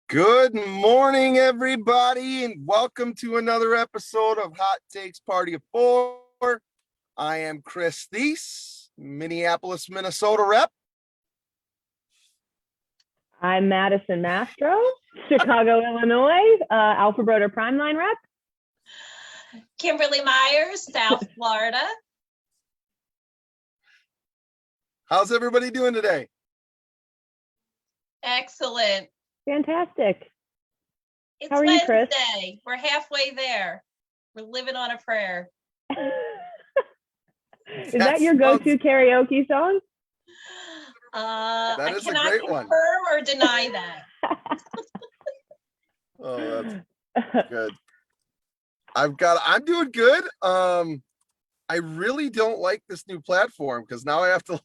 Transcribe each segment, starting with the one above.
Good morning, everybody, and welcome to another episode of Hot Takes Party of Four. I am Chris Thies, Minneapolis, Minnesota rep. I'm Madison Mastro, Chicago, Illinois, Alpha Broder Primeline rep. Kimberly Myers, South Florida. How's everybody doing today? Excellent. Fantastic. It's How are you, Chris? Wednesday. We're halfway there. We're living on a prayer. Is that your go-to karaoke song? That is I a cannot great confirm one. or deny that. Oh, that's good. I'm doing good. I really don't like this new platform because now I have to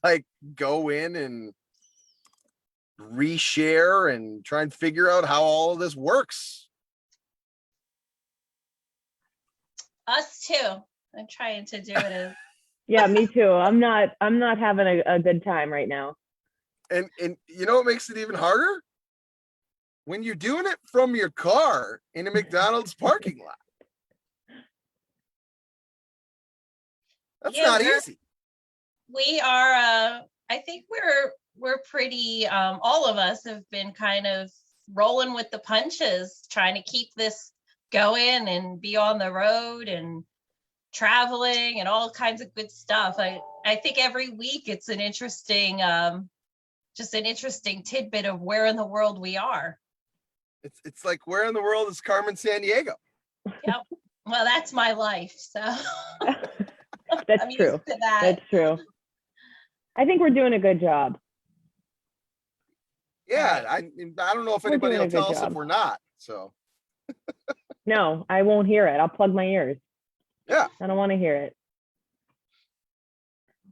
go in and reshare and try and figure out how all of this works. Us too. I'm trying to do it. Yeah, me too. I'm not having a good time right now. And you know what makes it even harder? When you're doing it from your car in a McDonald's parking lot. That's not easy. We are I think we're pretty all of us have been kind of rolling with the punches, trying to keep this going and be on the road and traveling and all kinds of good stuff. I think every week it's an interesting just an interesting tidbit of where in the world we are. It's like, where in the world is Carmen Sandiego? Yep. Well, that's my life, so That's true. That's true. I think we're doing a good job. Yeah, I don't know if anybody will tell us if we're not. So no, I won't hear it. I'll plug my ears. Yeah. I don't want to hear it.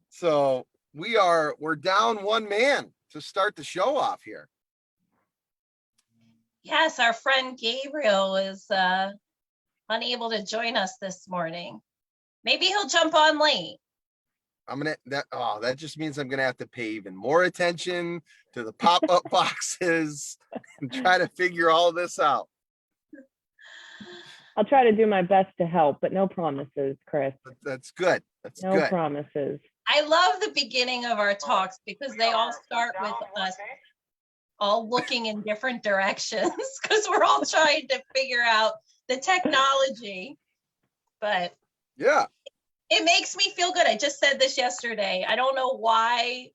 So we're down one man to start the show off here. Yes, our friend Gabriel is unable to join us this morning. Maybe he'll jump on late. That just means I'm gonna have to pay even more attention to the pop-up boxes and try to figure all this out. I'll try to do my best to help, but no promises, Chris. That's good. That's no good. promises. I love the beginning of our talks because they all start with us all looking in different directions because we're all trying to figure out the technology. But yeah, it makes me feel good. I just said this yesterday. I don't know why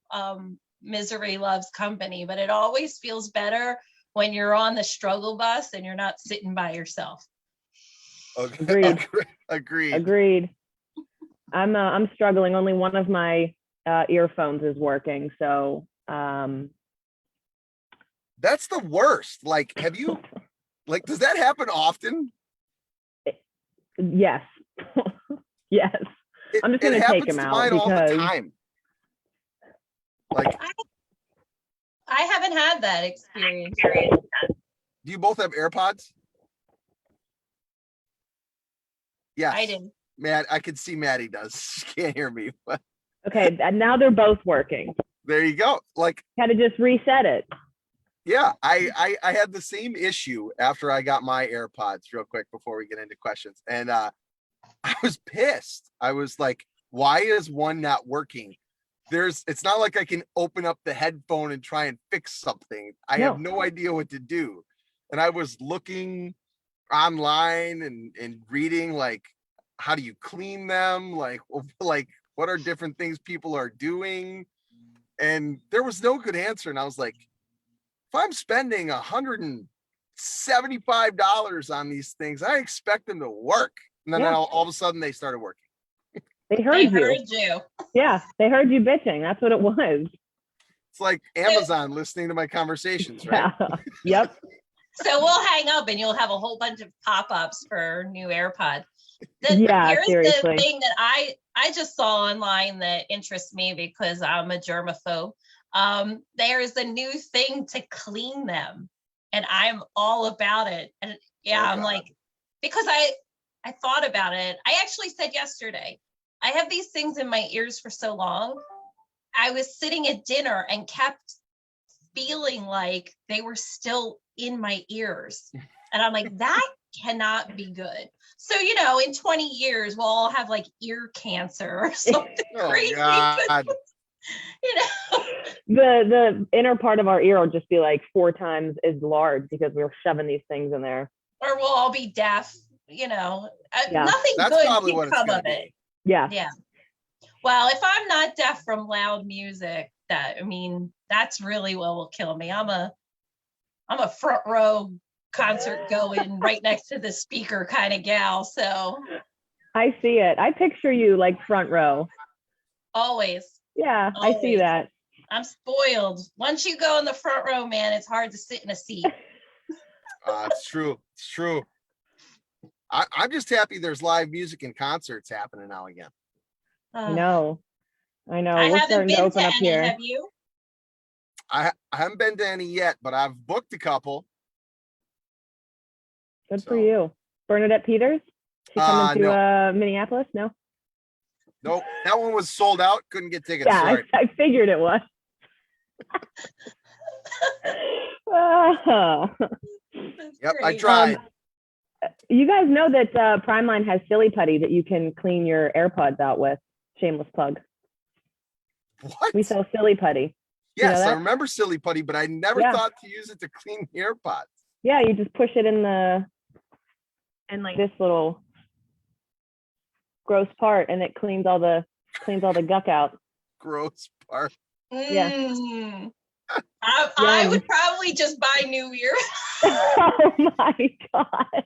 misery loves company, but it always feels better when you're on the struggle bus and you're not sitting by yourself. Okay. Agreed. I'm struggling. Only one of my earphones is working, so that's the worst. Have you does that happen often? Yes. Yes. I'm just gonna take him out because all the time. I haven't had that experience. Do you both have AirPods? Yes. I didn't. Matt, I can see Maddie does. She can't hear me. But okay, and now they're both working. There you go. Had to just reset it. Yeah, I had the same issue after I got my AirPods real quick before we get into questions. And I was pissed. I was like, why is one not working? It's not like I can open up the headphone and try and fix something. I have no idea what to do. And I was looking online and reading how do you clean them? What are different things people are doing? And there was no good answer. And I was like, if I'm spending $175 on these things, I expect them to work. And then all of a sudden they started working. They heard you. Yeah, they heard you bitching. That's what it was. It's like Amazon listening to my conversations, right? Yeah. Yep. So we'll hang up and you'll have a whole bunch of pop-ups for new AirPods. Here's seriously. The thing that I just saw online that interests me because I'm a germaphobe. There's a new thing to clean them and I'm all about it. And I'm like, because I thought about it. I actually said yesterday, I have these things in my ears for so long. I was sitting at dinner and kept feeling like they were still in my ears. And I'm like, that cannot be good. So, in 20 years, we'll all have like ear cancer or something crazy. God. The inner part of our ear will just be like 4 times as large because we were shoving these things in there. Or we'll all be deaf, Nothing That's good probably can what it's come gonna of be. it. Yeah. Yeah. Well, if I'm not deaf from loud music, that's really what will kill me. I'm a front row concert going right next to the speaker kind of gal. So I see it. I picture you like front row. Always. Yeah, I see that. I'm spoiled. Once you go in the front row, man, it's hard to sit in a seat. It's true. It's true. I'm just happy there's live music and concerts happening now again. I know. I We're haven't starting to been open to up any. here. Have you? I haven't been to any yet, but I've booked a couple. Good for you. Bernadette Peters? She coming to no. Minneapolis? No? Nope. That one was sold out. Couldn't get tickets. Yeah, Sorry. I figured it was. Yep, I tried. You guys know that Primeline has Silly Putty that you can clean your AirPods out with. Shameless plug. What? We sell Silly Putty. Yes, you know I remember Silly Putty, but I never thought to use it to clean the AirPods. Yeah, you just push it in like this little gross part, and it cleans all the guck out. Gross part. Yeah. I would probably just buy new ears. Oh my God.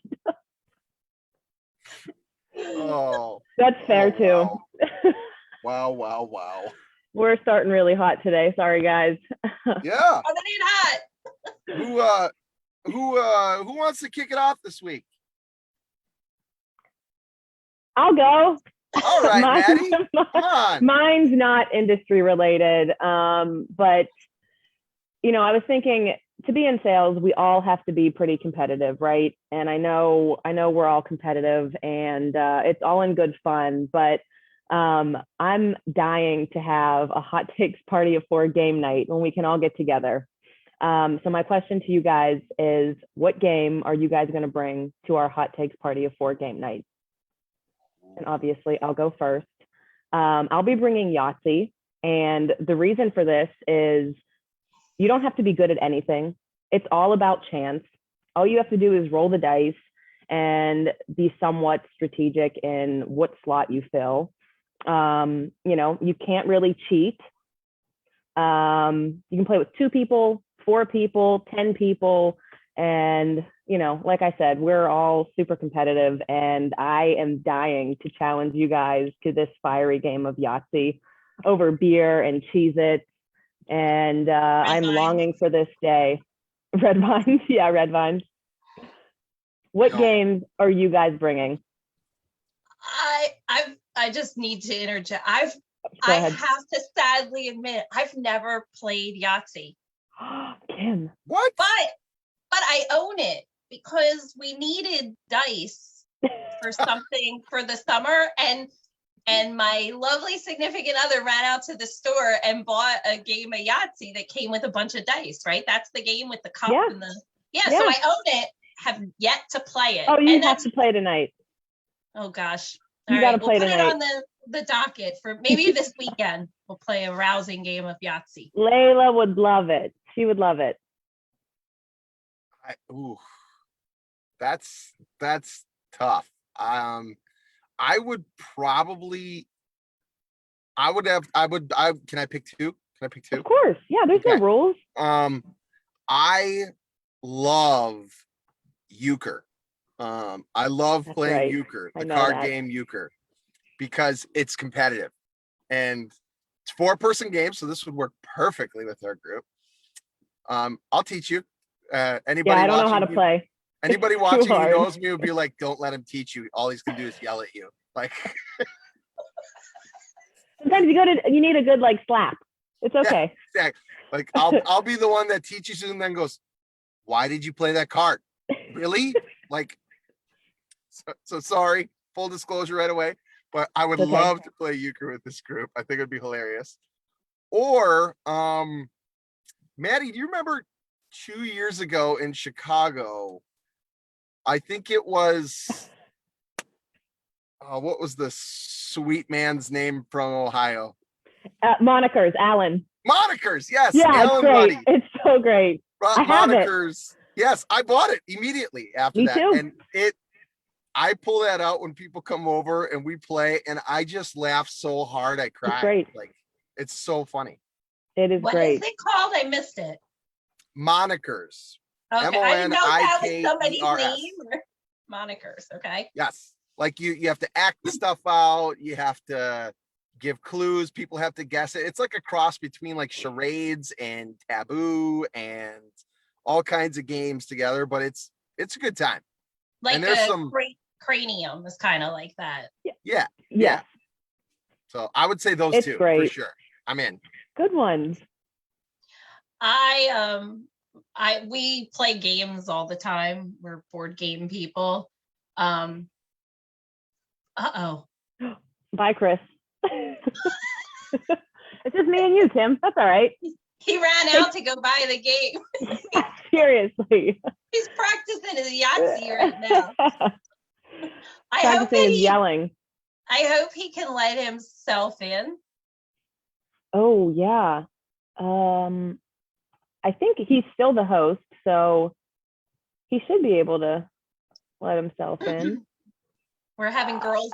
Oh. That's fair too. Wow. We're starting really hot today. Sorry, guys. Yeah. Coming in hot. Who wants to kick it off this week? I'll go. All right, Maddie. Come on. Mine's not industry related, but I was thinking, to be in sales, we all have to be pretty competitive, right? And I know we're all competitive, and it's all in good fun. But I'm dying to have a hot takes party of 4 game night when we can all get together. So my question to you guys is, what game are you guys going to bring to our hot takes party of 4 game night? And obviously, I'll go first. I'll be bringing Yahtzee, and the reason for this is you don't have to be good at anything. It's all about chance. All you have to do is roll the dice and be somewhat strategic in what slot you fill. You can't really cheat. You can play with 2 people, 4 people, 10 people. And, like I said, we're all super competitive, and I am dying to challenge you guys to this fiery game of Yahtzee over beer and Cheez-Its. And I'm longing for this day. Red vines. Yeah, red vines. What games are you guys bringing? I just need to interject. I have to sadly admit, I've never played Yahtzee. Kim. What? But I own it because we needed dice for something for the summer, and my lovely significant other ran out to the store and bought a game of Yahtzee that came with a bunch of dice, right? That's the game with the cup and the so I own it, have yet to play it. Oh, you have to play tonight. Oh gosh. You got to play tonight. We'll put it on the docket for maybe this weekend. We'll play a rousing game of Yahtzee. Layla would love it. She would love it. That's tough. I would can I pick 2? Can I pick 2? Of course. Yeah, there's no rules. I love euchre. I love playing euchre, the card game euchre, because it's competitive, and it's 4-person game, so this would work perfectly with our group. I'll teach you. Anybody I don't know how to play. Anybody watching who knows me would be like, don't let him teach you. All he's gonna do is yell at you. Like sometimes you need a good like slap. It's okay. Yeah, exactly. Like I'll be the one that teaches you and then goes, why did you play that card? Really? Like so sorry. Full disclosure right away. But I would love to play euchre with this group. I think it'd be hilarious. Or Maddie, do you remember 2 years ago in Chicago. I think it was, what was the sweet man's name from Ohio? Monikers, Alan. Monikers, yes. Yeah, Alan it's great. Ruddy. It's so great. I have it. Monikers. Yes, I bought it immediately after Me that. too. And I pull that out when people come over and we play, and I just laugh so hard I cry. It's great. Like, it's so funny. It is What great. is it called? I missed it. Monikers. Okay, I didn't know that was somebody's Monikers. name. Monikers, okay. Yes. Like you have to act the stuff out. You have to give clues. People have to guess it. It's like a cross between like charades and taboo and all kinds of games together, but it's a good time. Like and there's some cranium is kind of like that. Yeah. So I would say those two for sure. I'm in. Good ones. We play games all the time. We're board game people. Bye, Chris. It's just me and you, Tim. That's all right. He ran out to go buy the game. Seriously. He's practicing his Yahtzee right now. Yelling. I hope he can let himself in. Oh yeah. I think he's still the host, so he should be able to let himself in. We're having girls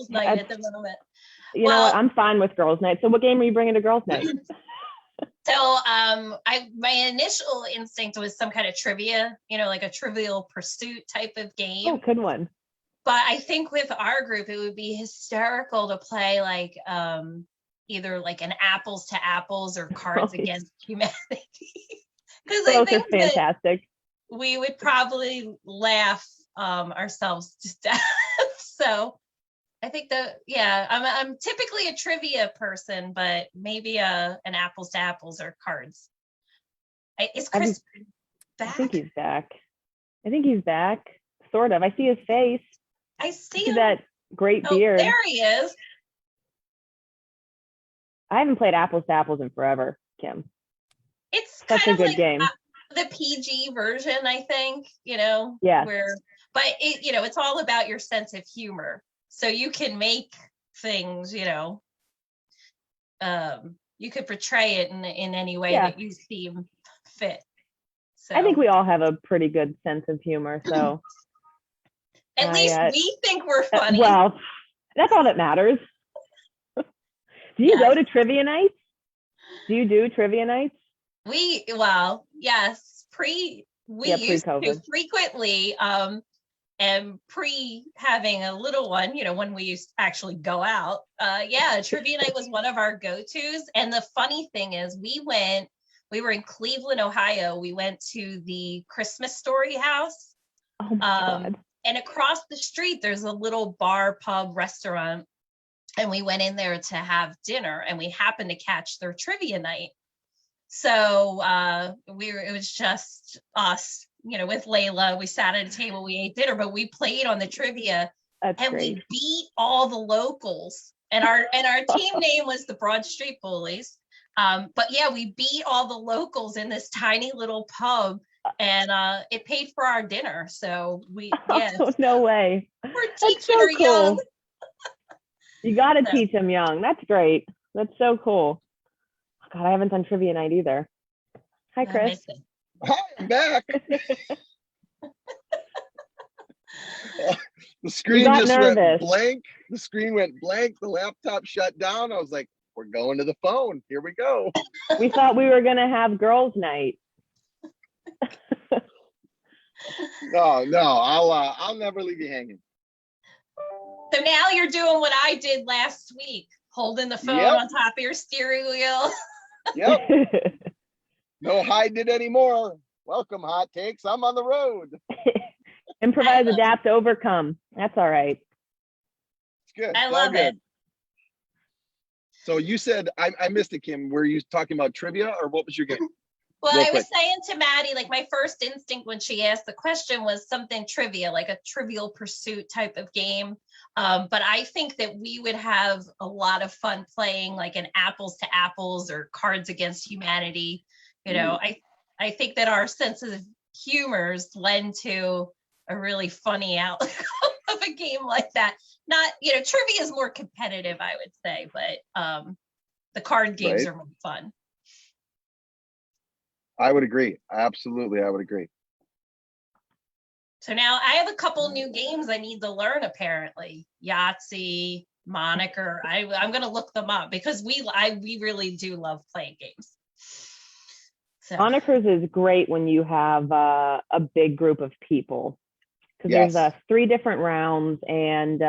night at the moment. You know what? I'm fine with girls night. So what game are you bringing to girls night? So my initial instinct was some kind of trivia, like a Trivial Pursuit type of game. Oh, good one. But I think with our group, it would be hysterical to play like either like an apples to apples or Cards Against Humanity. Because I think fantastic. We would probably laugh ourselves to death. So I think I'm typically a trivia person, but maybe an apples to apples or cards. Is Chris back? I think he's back. Sort of. I see his face. I see that great beard. There he is. I haven't played apples to apples in forever, Kim. It's such kind a of good like game. The PG version, I think, Yeah. But it's all about your sense of humor. So you can make things, you could portray it in any way that you seem fit. So I think we all have a pretty good sense of humor. So at least we think we're funny. Well, that's all that matters. Do you go to trivia nights? Do you do trivia nights? Yes. We used to frequently, and pre having a little one, when we used to actually go out. Trivia night was one of our go-tos. And the funny thing is we were in Cleveland, Ohio. We went to the Christmas Story House. Oh my God. And across the street, there's a little bar, pub, restaurant. And we went in there to have dinner, and we happened to catch their trivia night. So it was just us, with Layla. We sat at a table, we ate dinner, but we played on the trivia. That's and great. We beat all the locals. And our team name was the Broad Street Bullies. But we beat all the locals in this tiny little pub, and it paid for our dinner. So Oh, no way. We're teaching her young. You got to teach them young. That's great. That's so cool. God, I haven't done trivia night either. Hi, Chris. Hi, I'm back. The screen just went blank. The screen went blank. The laptop shut down. I was like, we're going to the phone. Here we go. We thought we were going to have girls night. No, I'll never leave you hanging. So now you're doing what I did last week, holding the phone on top of your steering wheel. Yep. No hiding it anymore. Welcome, Hot Takes. I'm on the road. Improvise, adapt, overcome. That's all right. It's good. I love it. So you said, I missed it, Kim. Were you talking about trivia, or what was your game? Well, I was saying to Maddie, like my first instinct when she asked the question was something trivia, like a Trivial Pursuit type of game. But I think that we would have a lot of fun playing like an apples to apples or Cards Against Humanity. I I think that our sense of humors lend to a really funny outcome of a game like that. Not, trivia is more competitive, I would say, but the card games are more fun. I would agree. Absolutely, I would agree. So now I have a couple new games I need to learn, apparently. Yahtzee, Moniker. I'm going to look them up because we really do love playing games. So. Monikers is great when you have a big group of people, because there's 3 different rounds, and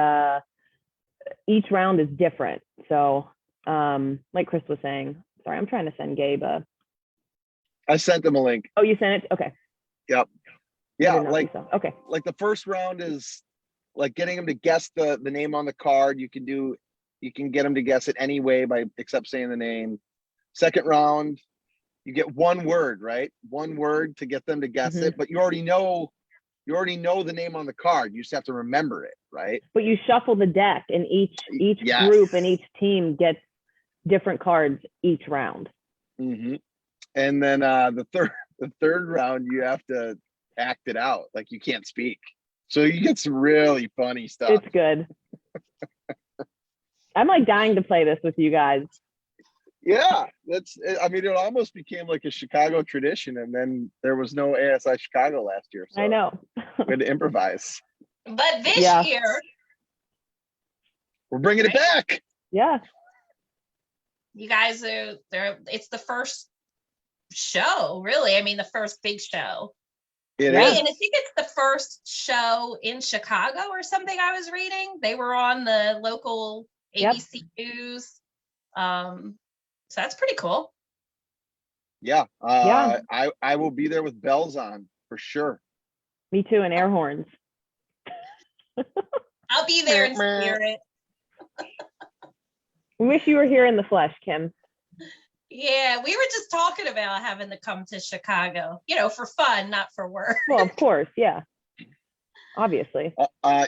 each round is different. So like Chris was saying, sorry, I'm trying to send Gabe I sent them a link. Oh, you sent it? Okay. Yep. Yeah, like okay. Like the first round is like getting them to guess the name on the card. You can get them to guess it any way except saying the name. Second round, you get one word, right? One word to get them to guess it, but you already know the name on the card. You just have to remember it, right? But you shuffle the deck, and each group and each team gets different cards each round. And then the third round, you have to act it out, like you can't speak. So you get some really funny stuff. It's good. I'm like dying to play this with you guys. Yeah, it almost became like a Chicago tradition, and then there was no ASI Chicago last year. So I know. we had to improvise. But this year, we're bringing it back. Yeah. You guys it's the first show, really. I mean, the first big show. It right? is. And I think it's the first show in Chicago or something I was reading. They were on the local ABC News. So that's pretty cool. Yeah. I will be there with bells on for sure. Me too, and air horns. I'll be there in spirit. We wish you were here in the flesh, Kim. Yeah, we were just talking about having to come to Chicago, for fun, not for work. Well, of course, yeah. Obviously.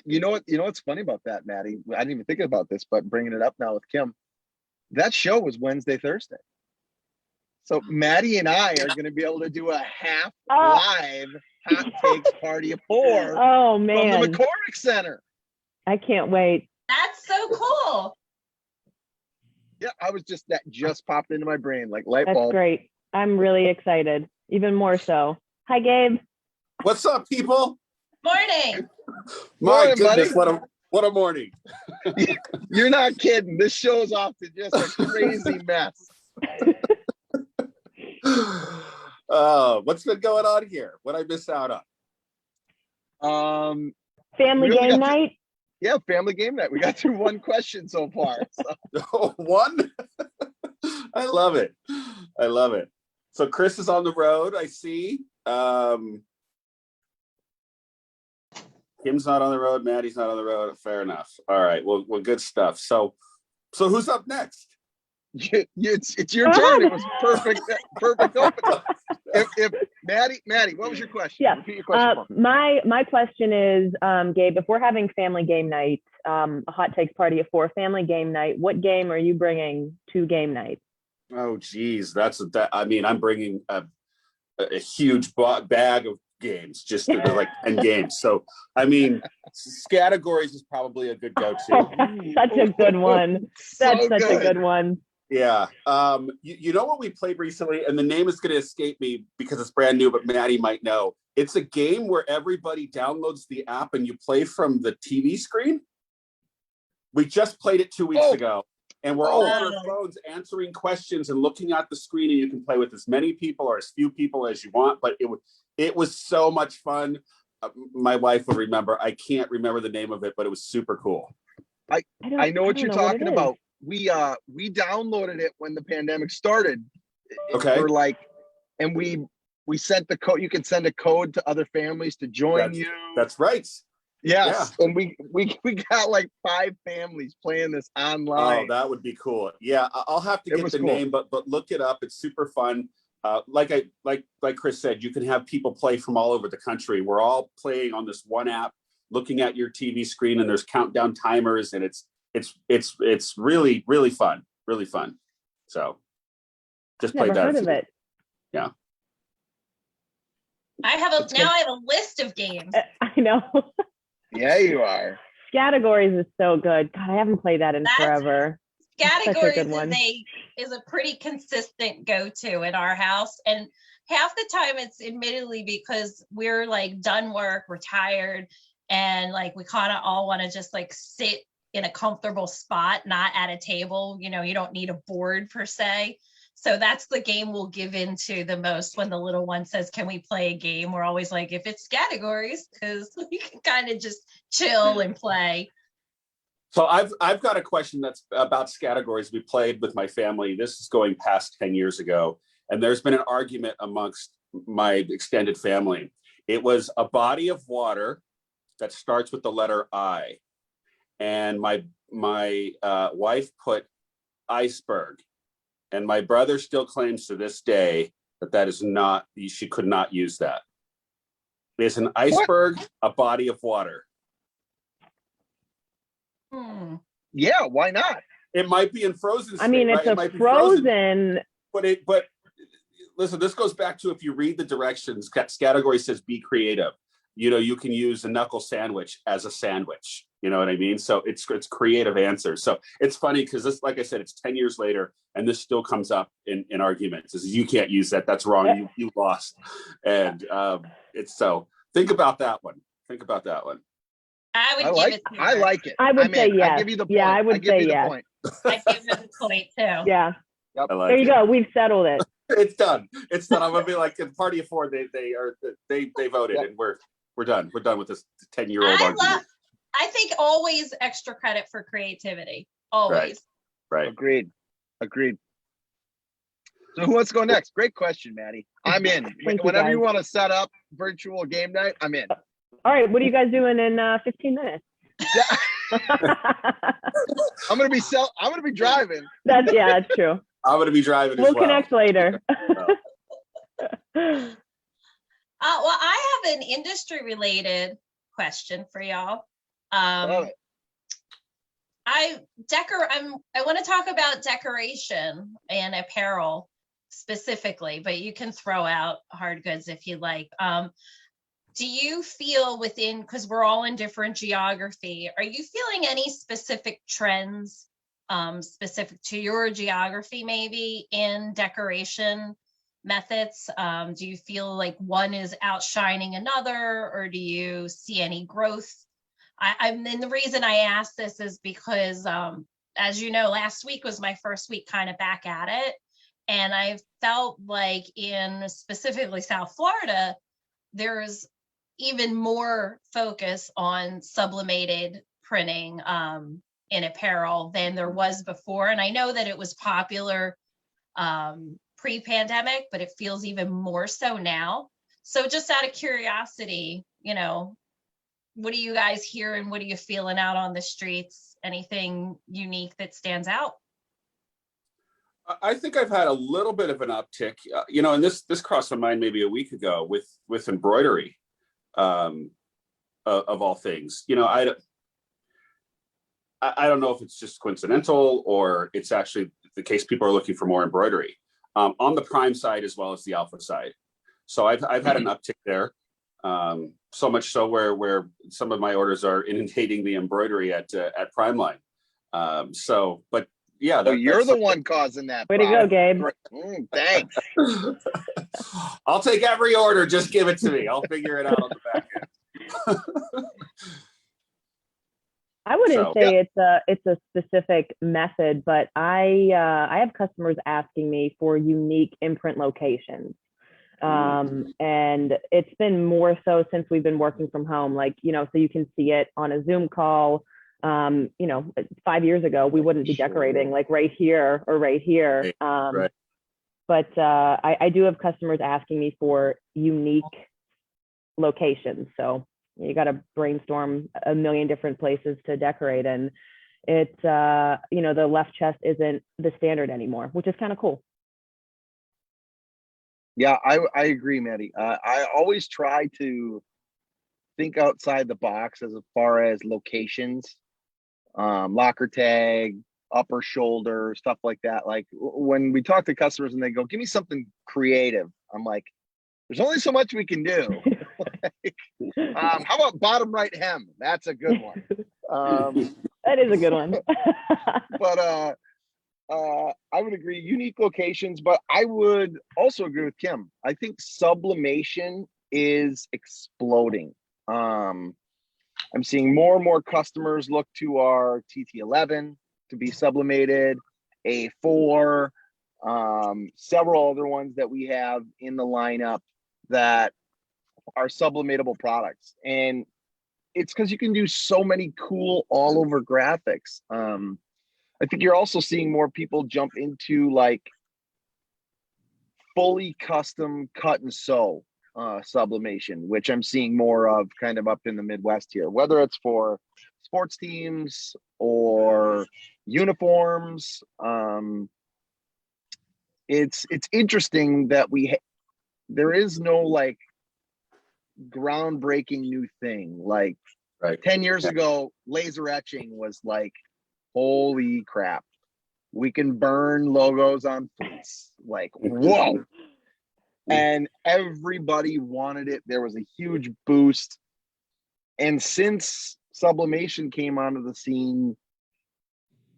You know what's funny about that, Maddie? I didn't even think about this, but bringing it up now with Kim, that show was Wednesday, Thursday. So Maddie and I are going to be able to do a half live hot takes party of 4. Oh man! From the McCormick Center. I can't wait. That's so cool. Yeah, that just popped into my brain like light bulb. That's great. I'm really excited, even more so. Hi, Gabe. What's up, people? Morning. My goodness, what a morning. You're not kidding. This show's off to just a crazy mess. What's been going on here? What I miss out on? Family game night. Yeah, family game night. We got through one question so far. So. One? I love it. So Chris is on the road, I see. Kim's not on the road. Maddie's not on the road. Fair enough. All right. Well, good stuff. So who's up next? It's your turn. It was perfect opening. If Maddie, what was your question? Yeah. Repeat your question. My question is, Gabe, if we're having family game night, a hot takes party of 4, family game night, what game are you bringing to game night? Oh, geez, I'm bringing a huge bag of games, just like 10 games. So, categories is probably a good go-to. Such a good one. That's such a good one. Yeah. You know what we played recently, and the name is going to escape me because it's brand new, but Maddie might know. It's a game where everybody downloads the app and you play from the TV screen. We just played it 2 weeks ago, and we're all on our phones answering questions and looking at the screen, and you can play with as many people or as few people as you want, but it was so much fun. My wife would remember. I can't remember the name of it, but it was super cool. I know what you're talking about. We downloaded it when the pandemic started. Okay. And we sent the code. You can send a code to other families to join you. That's right. Yes. Yeah. And we got like 5 families playing this online. Oh, that would be cool. Yeah, I'll have to get the name, but look it up. It's super fun. Like Chris said, you can have people play from all over the country. We're all playing on this one app, looking at your TV screen, and there's countdown timers, and it's really, really fun. Really fun. So just play that. Never heard of it. Yeah. I have a list of games. I know. Yeah, you are. Categories is so good. God, I haven't played that in forever. Categories is a pretty consistent go-to in our house. And half the time it's admittedly because we're like done work, we're tired, and like we kind of all want to just like sit in a comfortable spot, not at a table. You know, you don't need a board per se. So that's the game we'll give into the most when the little one says, can we play a game? We're always like, if it's categories, because we can kind of just chill and play. So I've got a question that's about categories we played with my family. This is going past 10 years ago. And there's been an argument amongst my extended family. It was a body of water that starts with the letter I. And my wife put iceberg. And my brother still claims to this day that is not, she could not use that. Is an iceberg a body of water? Yeah, why not? It might be in frozen state. I mean, it's right? a frozen. But listen, this goes back to, if you read the directions, category says be creative. You know, you can use a knuckle sandwich as a sandwich. You know what I mean? So it's creative answers. So it's funny because this, like I said, it's 10 years later and this still comes up in arguments. Is you can't use that. That's wrong. You lost. And it's so think about that one. Think about that one. I like it. I would say yes. I give you the point. Yeah, I would say yes. I give you the point too. Yeah. Yep. There you go. We've settled it. It's done. It's done. I'm gonna be like a party of four. They voted, and we're done. We're done with this 10-year-old argument. I think always extra credit for creativity. Always. Right. Agreed. So who wants to go next? Great question, Maddie. I'm in. Whenever you want to set up virtual game night, I'm in. All right. What are you guys doing in 15 minutes? I'm gonna be driving. That's true. I'm gonna be driving. We'll connect later. Well, I have an industry related question for y'all. I want to talk about decoration and apparel specifically, but you can throw out hard goods if you like. Do you feel because we're all in different geography, are you feeling any specific trends specific to your geography, maybe in decoration methods? Do you feel like one is outshining another, or do you see any growth? And the reason I ask this is because, as you know, last week was my first week kind of back at it. And I felt like in specifically South Florida, there's even more focus on sublimated printing in apparel than there was before. And I know that it was popular pre-pandemic, but it feels even more so now. So just out of curiosity, you know, what are you guys hearing? What are you feeling out on the streets? Anything unique that stands out? I think I've had a little bit of an uptick, you know, and this crossed my mind maybe a week ago with embroidery, of all things. You know, I don't know if it's just coincidental or it's actually the case. People are looking for more embroidery on the prime side as well as the alpha side. So I've had an uptick there. So much so where some of my orders are inundating the embroidery at Primeline. But yeah, you're the one causing that. Way to go, Gabe. Thanks. I'll take every order. Just give it to me. I'll figure it out on the back end. I wouldn't say it's a specific method, but I have customers asking me for unique imprint locations. And it's been more so since we've been working from home, like, you know, so you can see it on a Zoom call. You know, 5 years ago, we wouldn't be decorating like right here or right here. Right. But I do have customers asking me for unique locations. So you got to brainstorm a million different places to decorate. And it's, you know, the left chest isn't the standard anymore, which is kind of cool. Yeah, I agree, Maddie. I always try to think outside the box as far as locations, locker tag, upper shoulder, stuff like that. Like when we talk to customers and they go, give me something creative, I'm like, There's only so much we can do. How about bottom right hem? That's a good one. That is a good one. But I would agree, unique locations, but I would also agree with Kim. I think sublimation is exploding. I'm seeing more and more customers look to our TT11 to be sublimated, A4, several other ones that we have in the lineup that are sublimatable products. And it's because you can do so many cool all over graphics. I think you're also seeing more people jump into like fully custom cut and sew sublimation, which I'm seeing more of kind of up in the Midwest here, whether it's for sports teams or uniforms. It's interesting that there is no like groundbreaking new thing. Like Right. 10 years ago, laser etching was like, holy crap, we can burn logos on fleece. Like, whoa. And everybody wanted it. There was a huge boost. And since sublimation came onto the scene,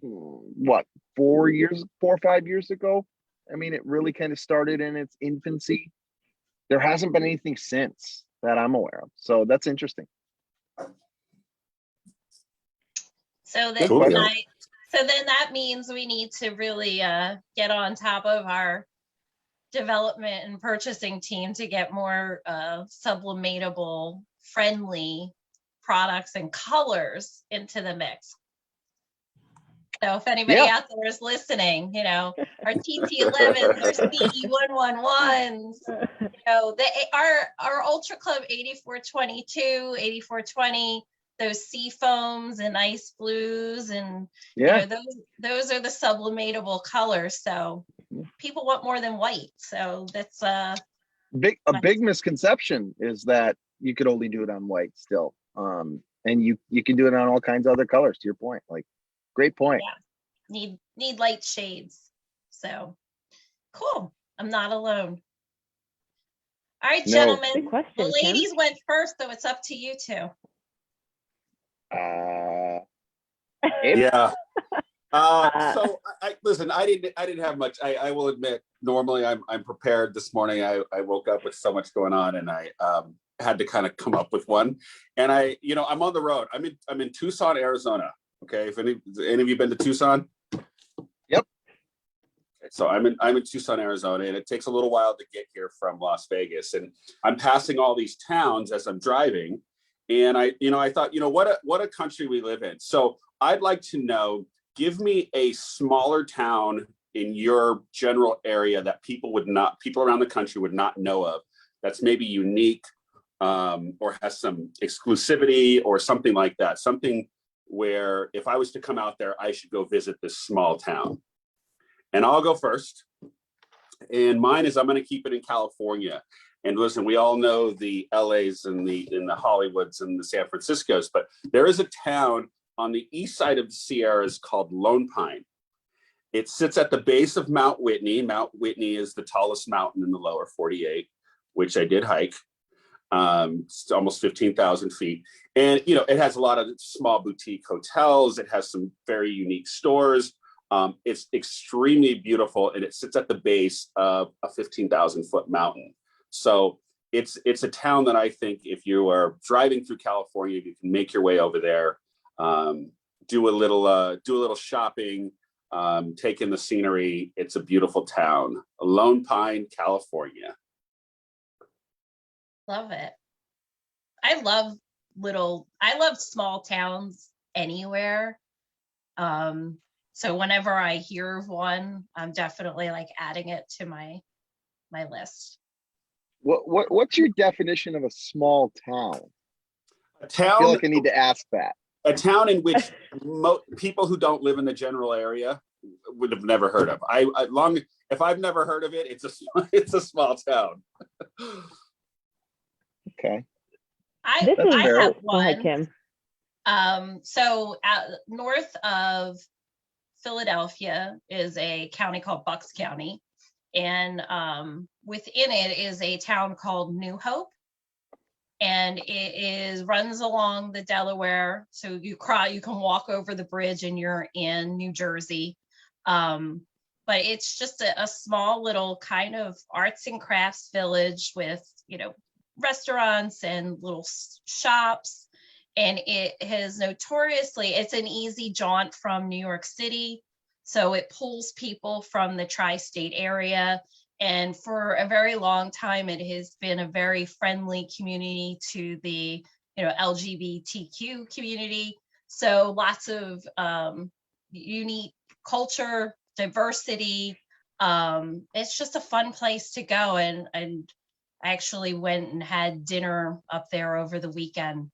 what, 4 or 5 years ago? I mean, it really kind of started in its infancy. There hasn't been anything since that I'm aware of. So that's interesting. So Good question. so then that means we need to really get on top of our development and purchasing team to get more sublimatable friendly products and colors into the mix. So if anybody out there is listening, you know, our TT11s, our CE111s, you know, our Ultra Club 8422, 8420, those sea foams and ice blues, and you know, those are the sublimatable colors. So people want more than white. So that's a big misconception is that you could only do it on white still. And you can do it on all kinds of other colors, to your point. Like, great point. Yeah. Need light shades. So cool. I'm not alone. All right, gentlemen. Good question, the ladies Kim. went first, so it's up to you two. Yeah. So listen, I didn't have much. I will admit, normally I'm prepared. This morning I woke up with so much going on, and I had to kind of come up with one. And I'm on the road. I'm in Tucson, Arizona. Okay, if any of you been to Tucson? Yep. So I'm in Tucson, Arizona, and it takes a little while to get here from Las Vegas. And I'm passing all these towns as I'm driving, and I thought, what a country we live in. So I'd like to know, give me a smaller town in your general area that people around the country would not know of, that's maybe unique, or has some exclusivity or something like that. Something where if I was to come out there, I should go visit this small town. And I'll go first. And mine is, I'm going to keep it in California. And listen, we all know the LAs and the Hollywoods and the San Franciscos, but there is a town on the east side of the Sierras called Lone Pine. It sits at the base of Mount Whitney. Mount Whitney is the tallest mountain in the lower 48, which I did hike. It's almost 15,000 feet. And, it has a lot of small boutique hotels. It has some very unique stores. It's extremely beautiful, and it sits at the base of a 15,000 foot mountain. So it's a town that I think if you are driving through California, you can make your way over there, do a little shopping, take in the scenery. It's a beautiful town, Lone Pine, California. Love it. I love small towns anywhere. So whenever I hear of one, I'm definitely like adding it to my list. What's your definition of a small town? A town. I feel like I need to ask that. A town in which people who don't live in the general area would have never heard of. If I've never heard of it, it's a small town. Okay. I have one. Go ahead, Kim. So north of Philadelphia is a county called Bucks County, And within it is a town called New Hope. And it runs along the Delaware. So you can walk over the bridge and you're in New Jersey. But it's just a small little kind of arts and crafts village with, restaurants and little shops. And it has it's an easy jaunt from New York City. So it pulls people from the tri-state area. And for a very long time, it has been a very friendly community to the, LGBTQ community. So lots of unique culture, diversity. It's just a fun place to go. And I actually went and had dinner up there over the weekend.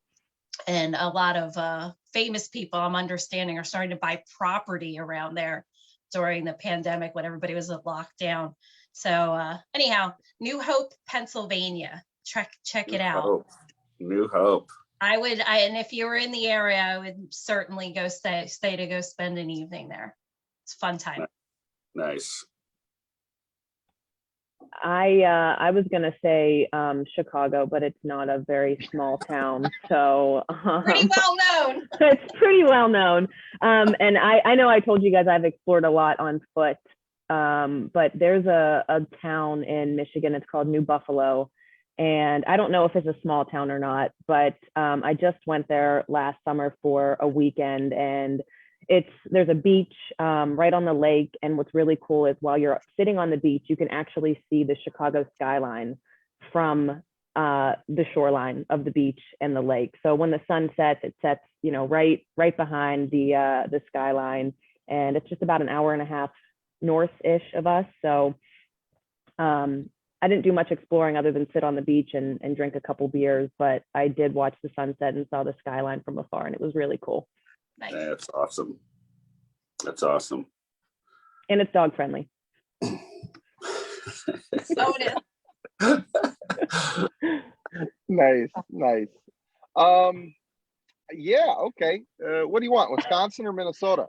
And a lot of famous people, I'm understanding, are starting to buy property around there during the pandemic when everybody was locked down. So anyhow, New Hope, Pennsylvania. Check it out. New Hope. And if you were in the area, I would certainly go stay to go spend an evening there. It's a fun time. Nice. I was gonna say Chicago, but it's not a very small town, so pretty well known. It's pretty well known. And I know I told you guys I've explored a lot on foot, but there's a town in Michigan. It's called New Buffalo, and I don't know if it's a small town or not, but I just went there last summer for a weekend, and there's a beach right on the lake. And what's really cool is while you're sitting on the beach, you can actually see the Chicago skyline from the shoreline of the beach and the lake. So when the sun sets, it sets, right behind the skyline, and it's just about an hour and a half north-ish of us. So I didn't do much exploring other than sit on the beach and drink a couple beers, but I did watch the sunset and saw the skyline from afar, and it was really cool. Nice. That's awesome. That's awesome. And it's dog friendly. So it is. Nice. Yeah, okay. What do you want, Wisconsin or Minnesota?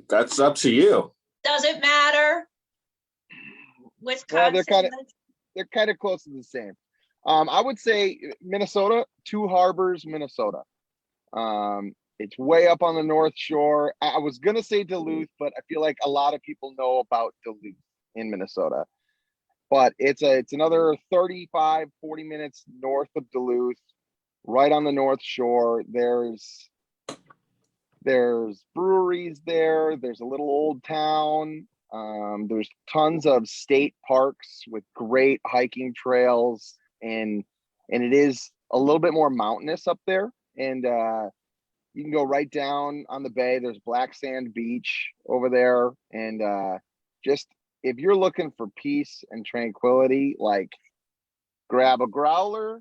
That's up to you. Doesn't matter. Wisconsin. Well, they're kind of close to the same. I would say Minnesota, Two Harbors, Minnesota. It's way up on the North Shore. I was going to say Duluth, but I feel like a lot of people know about Duluth in Minnesota. But it's another 35, 40 minutes north of Duluth, right on the North Shore. There's breweries there. There's a little old town. There's tons of state parks with great hiking trails. And it is a little bit more mountainous up there. And you can go right down on the bay. There's Black Sand Beach over there. And just if you're looking for peace and tranquility, like grab a growler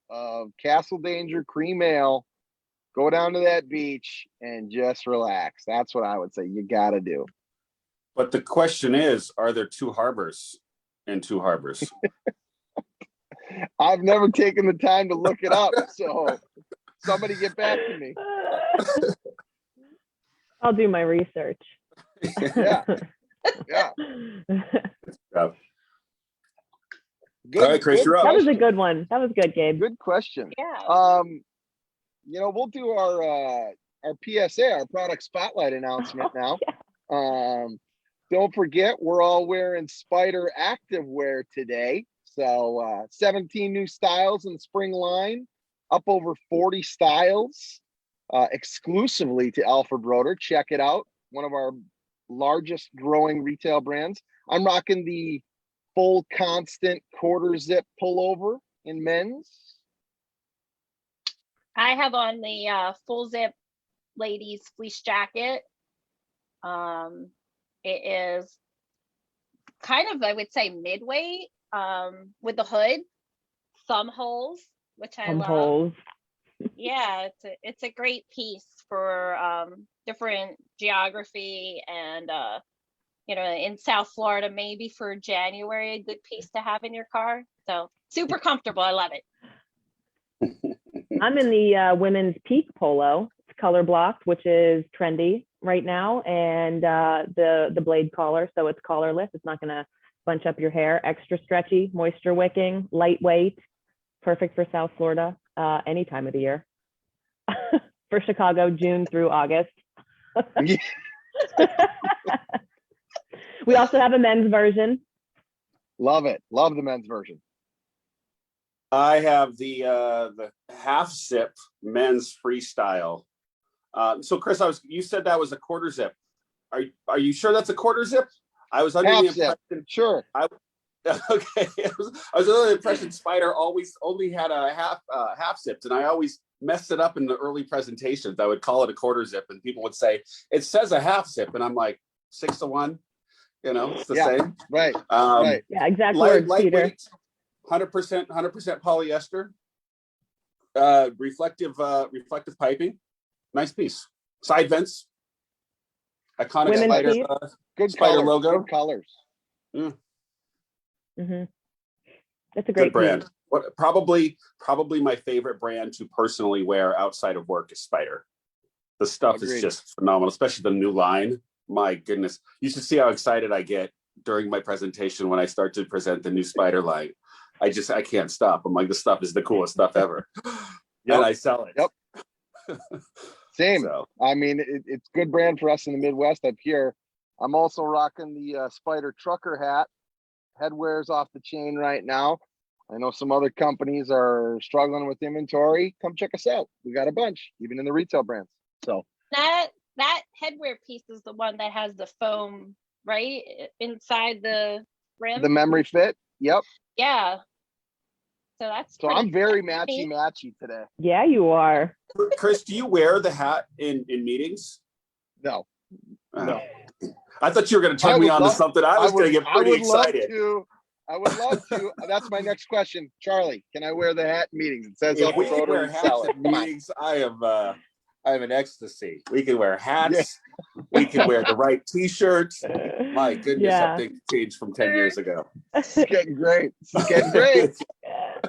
of Castle Danger cream ale, go down to that beach and just relax. That's what I would say you got to do. But the question is, are there two harbors in Two Harbors? I've never taken the time to look it up. So somebody get back to me. I'll do my research. Yeah. All Good, right, Chris, good you're up. That was a good one. That was good, Gabe. Good question. Yeah. We'll do our PSA, our product spotlight announcement now. Don't forget, we're all wearing Spider activewear today. So 17 new styles in the spring line, up over 40 styles exclusively to Alfred Roeder. Check it out. One of our largest growing retail brands. I'm rocking the full constant quarter zip pullover in men's. I have on the full zip ladies fleece jacket. It is kind of, I would say, midweight with the hood, thumb holes, which I love. Holes. Yeah, it's a great piece for different geography and in South Florida, maybe for January, a good piece to have in your car. So super comfortable. I love it. I'm in the women's peak polo. It's color blocked, which is trendy right now, and the blade collar, so it's collarless. It's not going to bunch up your hair, extra stretchy, moisture wicking, lightweight, perfect for South Florida, any time of the year. For Chicago, June through August. We also have a men's version. Love it. Love the men's version. I have the half zip men's freestyle. So Chris, you said that was a quarter zip. Are you sure that's a quarter zip? I was under Half the zip. impression. Sure. Okay. I was under the impression Spider always only had a half zipped, and I always messed it up in the early presentations. I would call it a quarter zip, and people would say it says a half zip, and I'm like 6-1. You know, it's the same. Right. Right. Yeah, exact words, Peter. 100% polyester. Reflective piping. Nice piece. Side vents. Iconic Women's Spider. teeth. Good Spider colors, logo. Good colors. Mm-hmm. It's a great Good brand. piece. What probably my favorite brand to personally wear outside of work is Spider. The stuff is just phenomenal, especially the new line. My goodness, you should see how excited I get during my presentation when I start to present the new Spider line. I can't stop. I'm like, this stuff is the coolest stuff ever. And I sell it. Yep. Same. So. I mean, it's good brand for us in the Midwest up here. I'm also rocking the Spider trucker hat. Head wears off the chain right now. I know some other companies are struggling with inventory. Come check us out. We got a bunch, even in the retail brands. So that headwear piece is the one that has the foam, right? Inside the rim. The memory fit. Yep. Yeah. So that's so I'm very matchy today. Yeah, you are. Chris, do you wear the hat in meetings? No. No. I thought you were going to turn me on to something. I was going to get pretty excited. I would love to. That's my next question. Charlie, can I wear the hat in meetings? It says if we can wear hats in meetings, I have an ecstasy. We can wear hats. Yeah. We can wear the right t-shirts. My goodness, that thing changed from 10 years ago. It's getting great. It's getting great.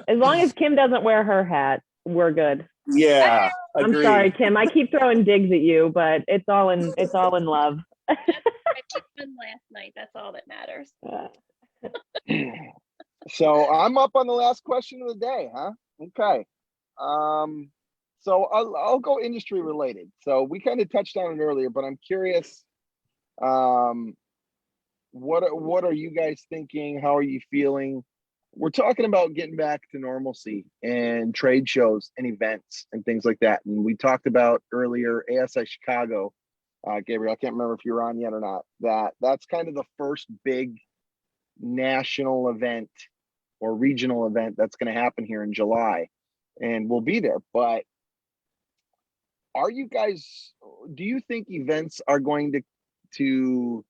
As long as Kim doesn't wear her hat, we're good. Yeah. I'm sorry, Kim. I keep throwing digs at you, but it's all in love. I took one last night. That's all that matters. So I'm up on the last question of the day, huh? Okay. So I'll go industry related. So we kind of touched on it earlier, but I'm curious. What are you guys thinking? How are you feeling? We're talking about getting back to normalcy and trade shows and events and things like that. And we talked about earlier ASI Chicago. Gabriel, I can't remember if you're on yet or not. That's kind of the first big national event or regional event that's going to happen here in July, and we'll be there. But do you think events are going to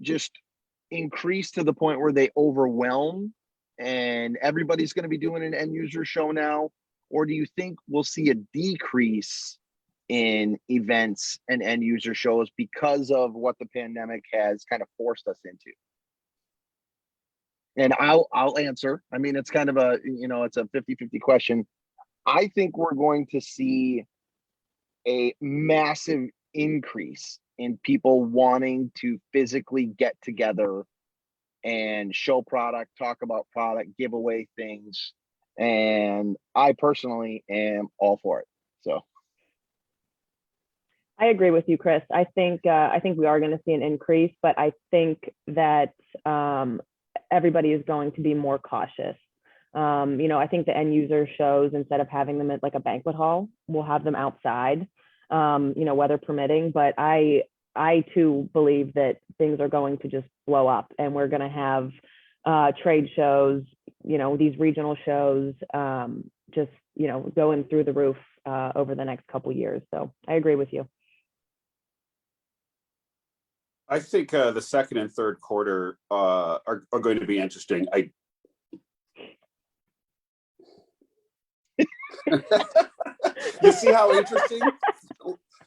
just increase to the point where they overwhelm and everybody's going to be doing an end user show now? Or do you think we'll see a decrease in events and end user shows because of what the pandemic has kind of forced us into? And I'll answer. I mean, it's kind of it's a 50-50 question. I think we're going to see a massive increase in people wanting to physically get together and show product, talk about product, give away things. And I personally am all for it. So I agree with you, Chris. I think we are going to see an increase, but I think that everybody is going to be more cautious. I think the end user shows, instead of having them at like a banquet hall, we'll have them outside, weather permitting. But I too believe that things are going to just blow up, and we're going to have trade shows, these regional shows, just going through the roof over the next couple of years. So I agree with you. I think the second and third quarter are going to be interesting. You see how interesting?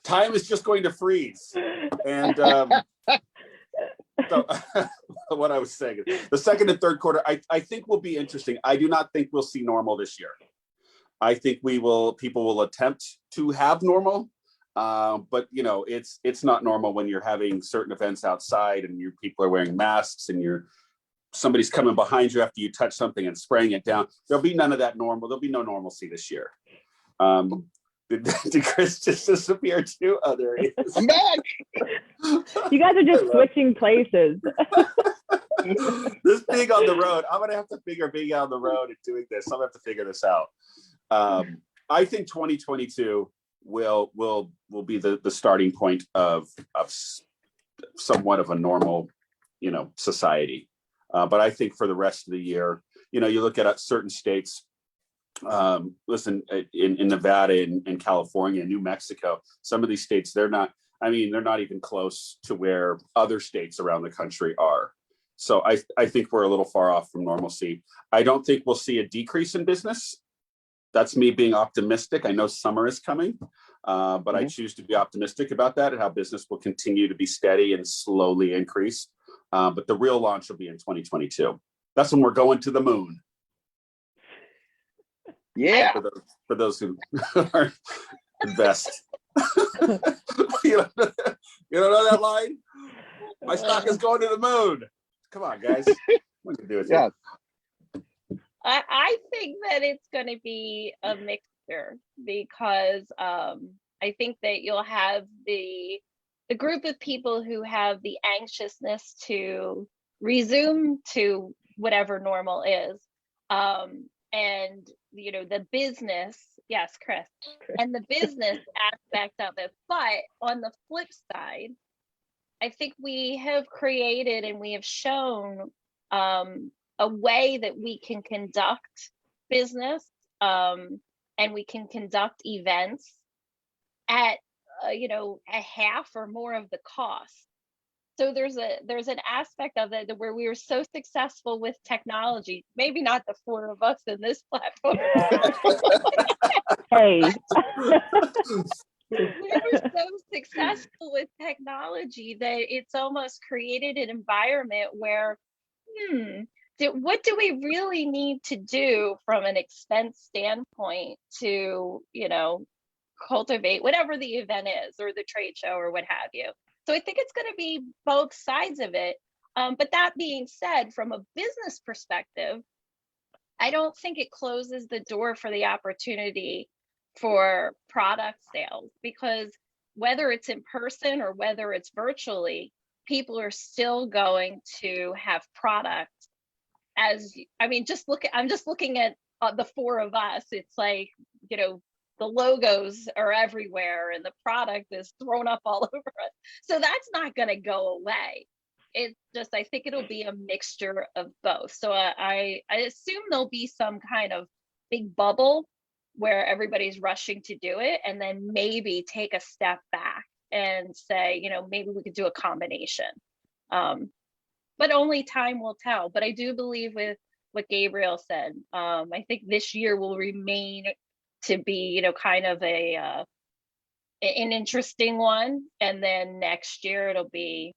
Time is just going to freeze. And so what I was saying, the second and third quarter, I think will be interesting. I do not think we'll see normal this year. I think people will attempt to have normal. But it's not normal when you're having certain events outside and your people are wearing masks and you're somebody's coming behind you after you touch something and spraying it down. There'll be none of that normal. There'll be no normalcy this year. Did Chris just disappear too? Oh, there he is. I'm back. You guys are just switching places. This being on the road, I'm gonna have to figure being out on the road and doing this. I'm gonna have to figure this out. I think 2022 will be the starting point of somewhat of a normal, society. But I think for the rest of the year, you look at certain states. Listen, in Nevada and California, New Mexico, some of these states, they're not even close to where other states around the country are. So I think we're a little far off from normalcy. I don't think we'll see a decrease in business. That's me being optimistic. I know summer is coming, but I choose to be optimistic about that and how business will continue to be steady and slowly increase. But the real launch will be in 2022. That's when we're going to the moon. Yeah. For those who are invest. You don't know that line? My stock is going to the moon. Come on, guys. What can do with Yeah. I think that it's going to be a mixture because I think that you'll have the group of people who have the anxiousness to resume to whatever normal is. And the business, yes, Chris, and the business aspect of it. But on the flip side, I think we have created and we have shown a way that we can conduct business and we can conduct events at a half or more of the cost. So there's an aspect of it where we were so successful with technology, maybe not the four of us in this platform. Hey. We were so successful with technology that it's almost created an environment where, what do we really need to do from an expense standpoint to, cultivate whatever the event is or the trade show or what have you. So I think it's going to be both sides of it. But that being said, from a business perspective, I don't think it closes the door for the opportunity for product sales, because whether it's in person or whether it's virtually, people are still going to have product. I'm just looking at the four of us. It's like, the logos are everywhere and the product is thrown up all over us. So that's not going to go away. It's just, I think it'll be a mixture of both. So I assume there'll be some kind of big bubble where everybody's rushing to do it and then maybe take a step back and say, maybe we could do a combination. But only time will tell. But I do believe with what Gabriel said, I think this year will remain to be, kind of an interesting one. And then next year it'll be,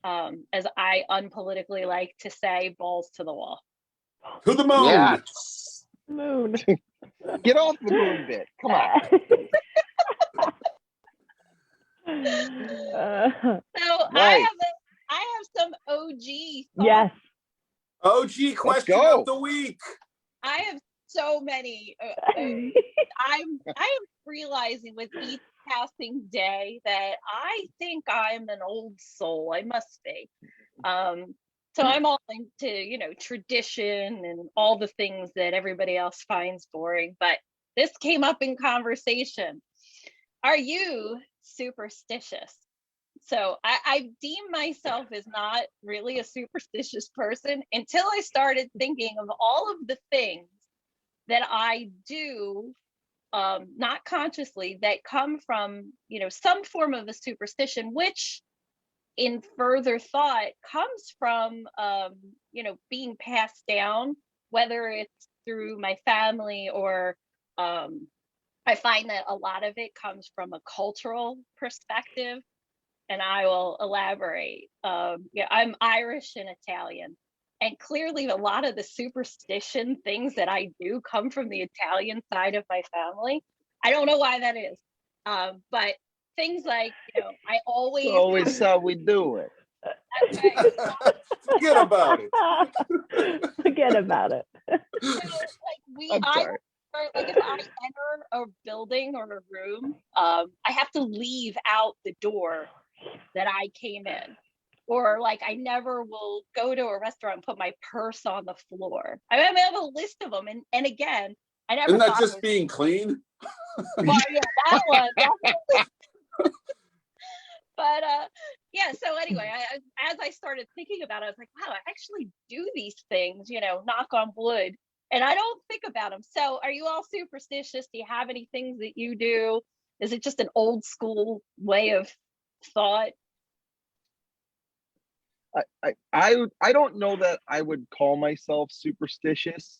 as I unpolitically like to say, balls to the wall. To the moon. Yes. Moon. Get off the moon bit. Come on. So Right. I have some OG thoughts. Yes. OG question go. of the week. I have so many. I am realizing with each passing day that I think I'm an old soul. I must be. So I'm all into, tradition and all the things that everybody else finds boring. But this came up in conversation. Are you superstitious? So I deem myself as not really a superstitious person until I started thinking of all of the things that I do, not consciously, that come from, some form of a superstition, which in further thought comes from, being passed down, whether it's through my family or I find that a lot of it comes from a cultural perspective. And I will elaborate. I'm Irish and Italian. And clearly a lot of the superstition things that I do come from the Italian side of my family. I don't know why that is. But things like, I always How we do it. Okay. Forget about it. Forget about it. So, like I'm I sorry. like if I enter a building or a room, I have to leave out the door that I came in. Or like I never will go to a restaurant and put my purse on the floor. I mean, I have a list of them, and again, I never Isn't that thought just it was, being clean? well, yeah, that one. But yeah. So anyway, as I started thinking about it, I was like, wow, I actually do these things. Knock on wood, and I don't think about them. So, are you all superstitious? Do you have any things that you do? Is it just an old school way of thought? I don't know that I would call myself superstitious.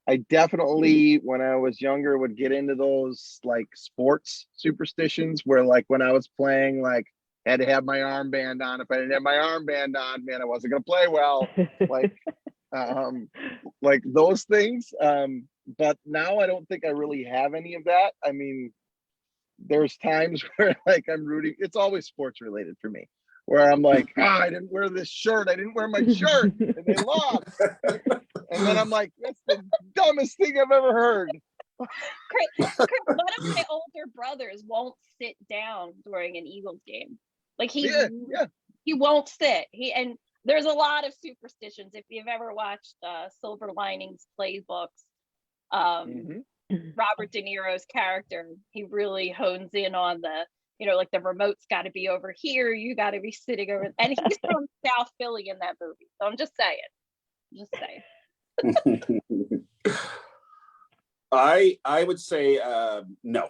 I definitely, when I was younger, would get into those like sports superstitions where like when I was playing, like had to have my armband on. If I didn't have my armband on, man, I wasn't gonna play well. Like like those things. But now I don't think I really have any of that. I mean, there's times where like I'm rooting, it's always sports related for me, where I'm like, I didn't wear this shirt, I didn't wear my shirt, and they lost. And then I'm like, that's the dumbest thing I've ever heard. Chris, one of my older brothers won't sit down during an Eagles game. Like he won't sit. And there's a lot of superstitions. If you've ever watched Silver Linings Playbooks, Robert De Niro's character, he really hones in on like the remote's got to be over here, you got to be sitting over, and he's from South Philly in that movie. So I'm just saying. I would say no,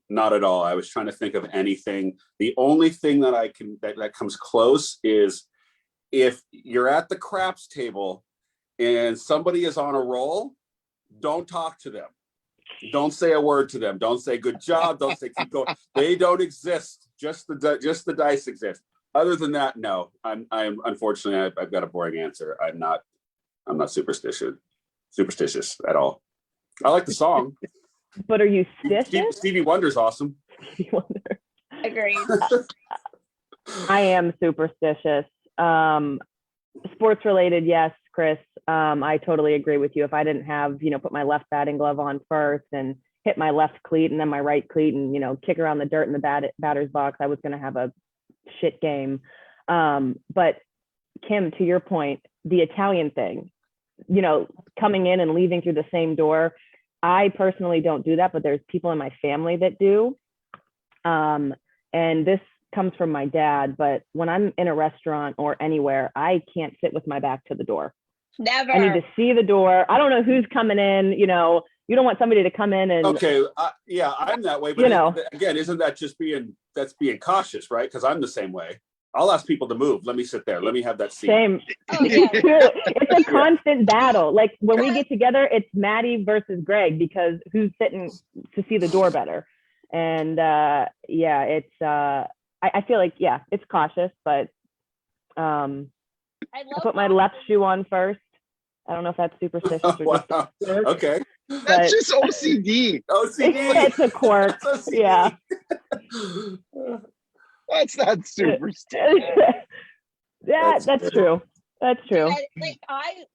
not at all. I was trying to think of anything. The only thing that I can that comes close is if you're at the craps table and somebody is on a roll, don't talk to them. Don't say a word to them. Don't say good job. Don't say keep going. They don't exist. Just the dice exist. Other than that, no. I'm unfortunately I've got a boring answer. I'm not superstitious at all. I like the song. But are you stitious? Stevie Wonder's awesome. Agreed. I am superstitious. Sports related, yes, Chris. I totally agree with you. If I didn't have, put my left batting glove on first and hit my left cleat and then my right cleat and, kick around the dirt in the batter's box, I was going to have a shit game. But Kim, to your point, the Italian thing, coming in and leaving through the same door. I personally don't do that, but there's people in my family that do. And this comes from my dad, but when I'm in a restaurant or anywhere, I can't sit with my back to the door. Never. I need to see the door. I don't know who's coming in. You don't want somebody to come in and. Okay, yeah, I'm that way. But again, isn't that just being cautious, right? Because I'm the same way. I'll ask people to move. Let me sit there. Let me have that seat. Same. Oh, yeah. It's a constant battle. Like when we get together, it's Maddie versus Greg because who's sitting to see the door better. And it's. I feel like it's cautious, but I put my left shoe on first. I don't know if that's superstitious or just okay. That's just OCD. It's a quirk. OCD. Yeah. That's not superstitious. Yeah, that's true. That's true. I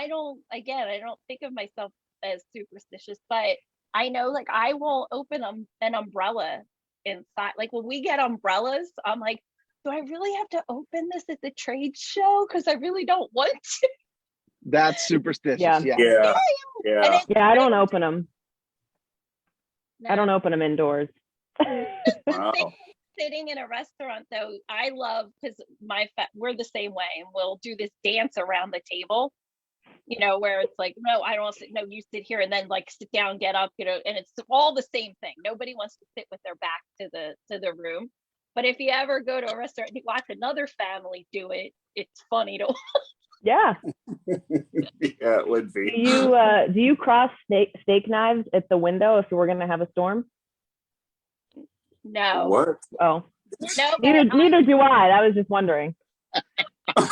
don't think of myself as superstitious, but I know like I won't open an umbrella inside. Like when we get umbrellas, I'm like, do I really have to open this at the trade show? Because I really don't want to. That's superstitious. Yeah. Yeah, I don't open them. No. I don't open them indoors. Wow. Sitting in a restaurant though, I love because we're the same way, and we'll do this dance around the table. Where it's like, no, I don't sit. No, you sit here, and then like sit down, get up, and it's all the same thing. Nobody wants to sit with their back to the room. But if you ever go to a restaurant and you watch another family do it, it's funny to. Yeah. Yeah, it would be. Do you cross steak knives at the window if you were going to have a storm? No. What? Oh. No. Neither do I. I was just wondering. For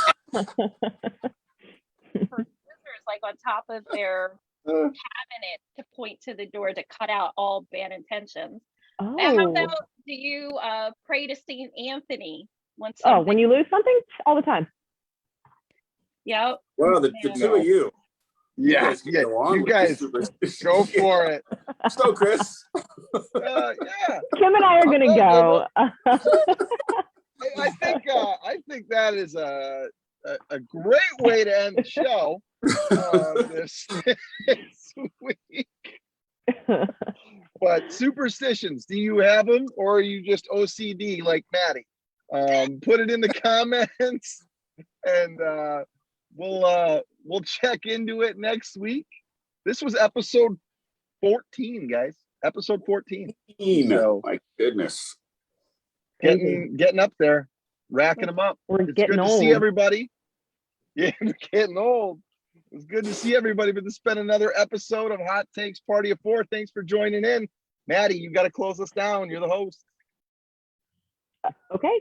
scissors, like on top of their cabinet to point to the door to cut out all bad intentions. Oh. How about do you pray to Saint Anthony Once Oh, when you lose something, all the time. Yep. Well, the two of you. Yeah, guys can go on you with guys this go for it. So, Chris, Yeah, Kim and I are gonna go. I think that is a great way to end the show this week. But superstitions, do you have them, or are you just OCD like Maddie? Put it in the comments, and we'll check into it next week. This was episode 14, guys. Episode 14. So, my goodness. Getting up there, racking them up. We're It's getting good old. to see everybody. Yeah, we're getting old. It's good to see everybody, but this has been another episode of Hot Takes Party of Four. Thanks for joining in. Maddie, you got to close us down. You're the host. Okay.